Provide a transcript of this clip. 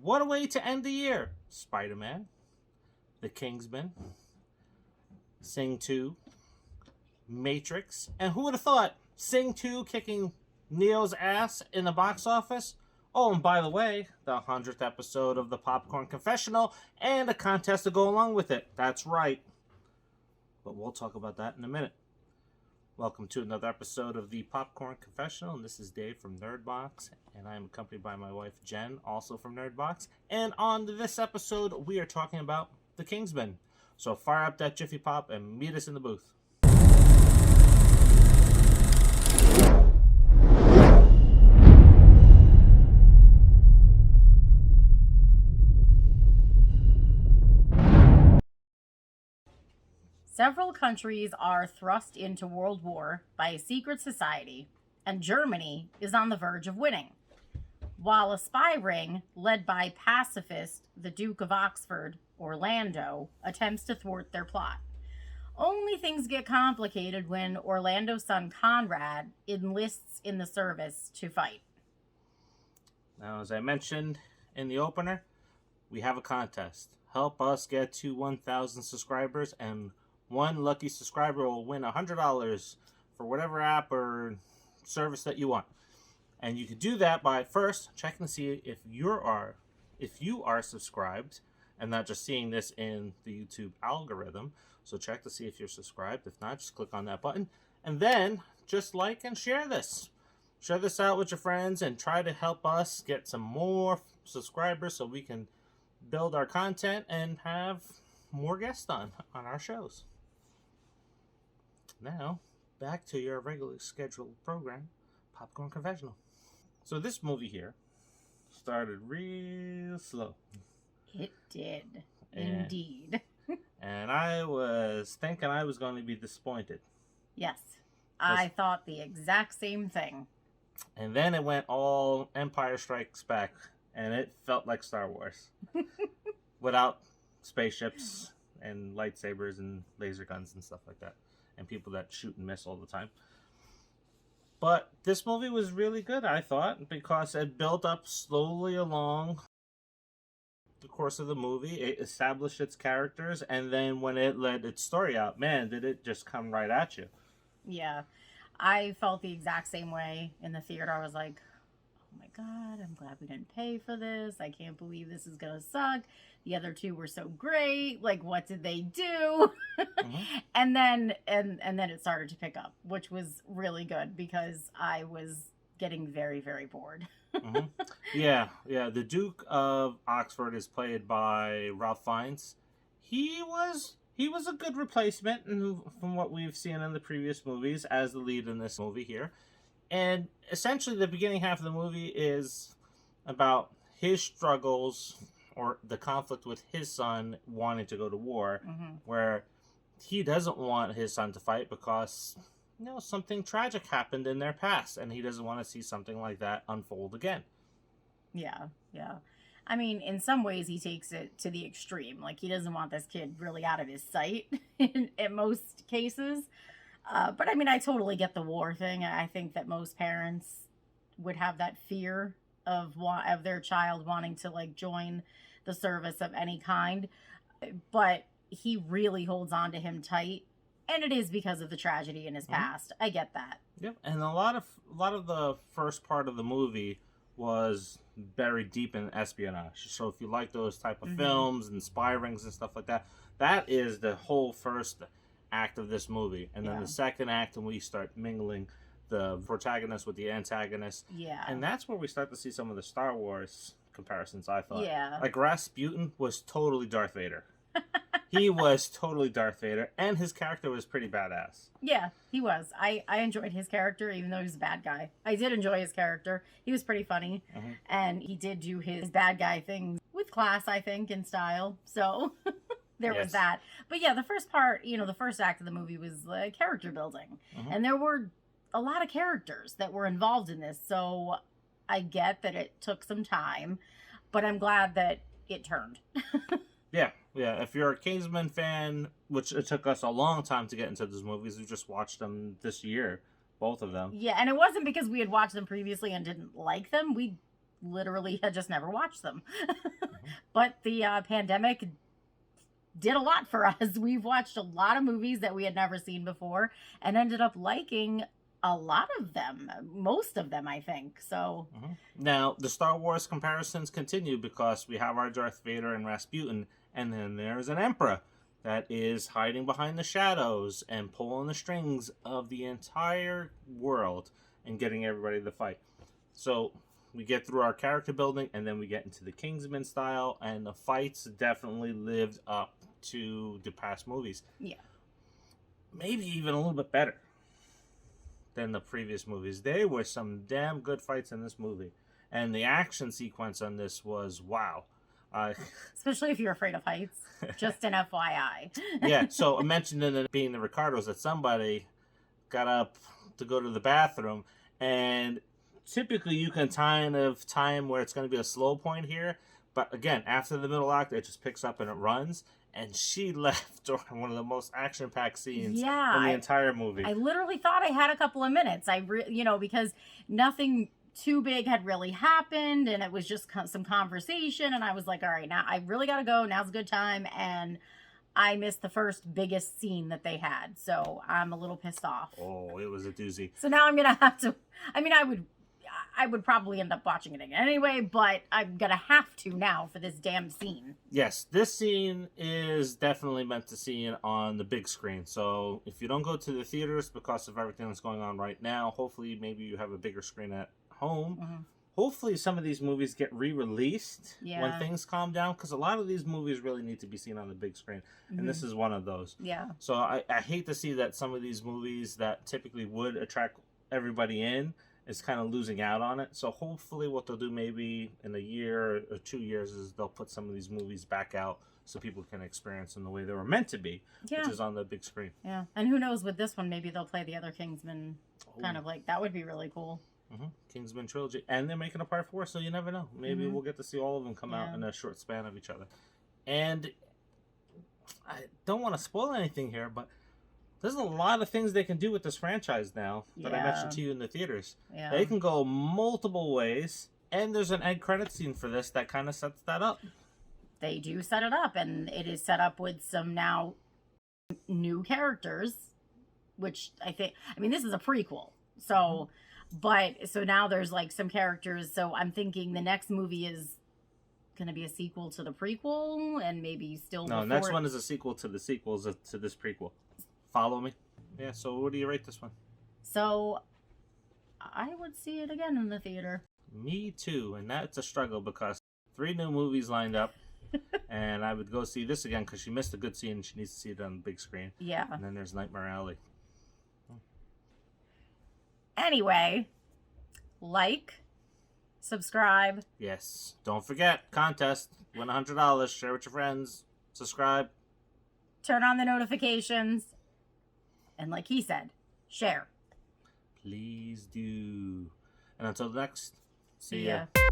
What a way to end the year. Spider-Man, The Kingsman, Sing 2, Matrix, and who would have thought Sing 2 kicking Neo's ass in the box office? Oh, and by the way, the 100th episode of the Popcorn Confessional and a contest to go along with it. That's right. But we'll talk about that in a minute. Welcome to another episode of the Popcorn Confessional, and this is Dave from Nerdbox, and I am accompanied by my wife Jenn, also from Nerdbox. And on this episode, we are talking about The Kingsman. So fire up that Jiffy Pop and meet us in the booth. Several countries are thrust into world war by a secret society, and Germany is on the verge of winning, while a spy ring led by pacifist the Duke of Oxford, Orlando, attempts to thwart their plot. Only things get complicated when Orlando's son Conrad enlists in the service to fight. Now, as I mentioned in the opener, we have a contest. Help us get to 1,000 subscribers, and one lucky subscriber will win $100 for whatever app or service that you want. And you can do that by first checking to see if you are subscribed and not just seeing this in the YouTube algorithm. So check to see if you're subscribed. If not, just click on that button. And then just like and share this. Share this out with your friends and try to help us get some more subscribers so we can build our content and have more guests on our shows. Now, back to your regularly scheduled program, Popcorn Confessional. So this movie here started real slow. It did, indeed. And I was thinking I was going to be disappointed. Yes, I thought the exact same thing. And then it went all Empire Strikes Back, and it felt like Star Wars. Without spaceships and lightsabers and laser guns and stuff like that. And people that shoot and miss all the time. But this movie was really good, I thought, because it built up slowly along the course of the movie. It established its characters, and then when it let its story out, man, did it just come right at you. Yeah, I felt the exact same way in the theater. I was like, oh my God, I'm glad we didn't pay for this. I can't believe this is going to suck. The other two were so great. Like, what did they do? Mm-hmm. and then it started to pick up, which was really good because I was getting very, very bored. Mm-hmm. Yeah. The Duke of Oxford is played by Ralph Fiennes. He was a good replacement from what we've seen in the previous movies as the lead in this movie here. And essentially the beginning half of the movie is about his struggles or the conflict with his son wanting to go to war, where he doesn't want his son to fight because, something tragic happened in their past, and he doesn't want to see something like that unfold again. Yeah. I mean, in some ways, he takes it to the extreme. Like, he doesn't want this kid really out of his sight in most cases. But I mean, I totally get the war thing. I think that most parents would have that fear of their child wanting to join the service of any kind. But he really holds on to him tight, and it is because of the tragedy in his past. I get that. Yep, and a lot of the first part of the movie was buried deep in espionage. So if you like those type of films and spy rings and stuff like that, that is the whole first act of this movie. And then the second act, and we start mingling the protagonist with the antagonist. Yeah. And that's where we start to see some of the Star Wars comparisons, I thought. Yeah. Like Rasputin was totally Darth Vader. He was totally Darth Vader, and his character was pretty badass. Yeah, he was. I enjoyed his character, even though he was a bad guy. I did enjoy his character. He was pretty funny, and he did do his bad guy thing with class, I think, and style. So there was that. But yeah, the first part, the first act of the movie was character building. And there were a lot of characters that were involved in this. So I get that it took some time, but I'm glad that it turned. Yeah. If you're a Kingsman fan, which it took us a long time to get into those movies, we just watched them this year, both of them. Yeah, and it wasn't because we had watched them previously and didn't like them. We literally had just never watched them. But the pandemic did a lot for us. We've watched a lot of movies that we had never seen before and ended up liking a lot of them, most of them, I think. So now the Star Wars comparisons continue because we have our Darth Vader and Rasputin, and then there's an Emperor that is hiding behind the shadows and pulling the strings of the entire world and getting everybody to fight. So we get through our character building, and then we get into the Kingsman style, and the fights definitely lived up to the past movies. Yeah. Maybe even a little bit better than the previous movies. There were some damn good fights in this movie. And the action sequence on this was wow. Especially if you're afraid of heights. Just an FYI. Yeah, so I mentioned in it being the Ricardos that somebody got up to go to the bathroom, and typically you can kind of time where it's going to be a slow point here, but again, after the middle act, it just picks up and it runs, and she left during one of the most action-packed scenes in the entire movie. I literally thought I had a couple of minutes. Because nothing too big had really happened, and it was just some conversation, and I was like, all right, now I really got to go. Now's a good time, and I missed the first biggest scene that they had, so I'm a little pissed off. Oh, it was a doozy. So now I'm going to have to, I would probably end up watching it again anyway, but I'm going to have to now for this damn scene. Yes, this scene is definitely meant to see it on the big screen. So if you don't go to the theaters because of everything that's going on right now, hopefully maybe you have a bigger screen at home. Hopefully some of these movies get re-released when things calm down, because a lot of these movies really need to be seen on the big screen, and this is one of those. Yeah. So I hate to see that some of these movies that typically would attract everybody in is kind of losing out on it. So hopefully what they'll do maybe in a year or 2 years is they'll put some of these movies back out so people can experience them the way they were meant to be, which is on the big screen. Yeah, and who knows, with this one, maybe they'll play the other Kingsman kind of like, that would be really cool. Kingsman Trilogy, and they're making a part 4, so you never know. Maybe we'll get to see all of them come out in a short span of each other. And I don't want to spoil anything here, but there's a lot of things they can do with this franchise now that I mentioned to you in the theaters. Yeah. They can go multiple ways, and there's an end credit scene for this that kind of sets that up. They do set it up, and it is set up with some now new characters, which this is a prequel, so... But, so now there's, like, some characters, so I'm thinking the next movie is going to be a sequel to the prequel, and maybe still No, next one is a sequel to the sequels to this prequel. Follow me? Yeah, so what do you rate this one? So, I would see it again in the theater. Me too, and that's a struggle because 3 new movies lined up, and I would go see this again because she missed a good scene and she needs to see it on the big screen. Yeah. And then there's Nightmare Alley. Anyway, like, subscribe. Yes. Don't forget, contest. Win $100. Share with your friends. Subscribe. Turn on the notifications. And like he said, share. Please do. And until next, see ya. ya.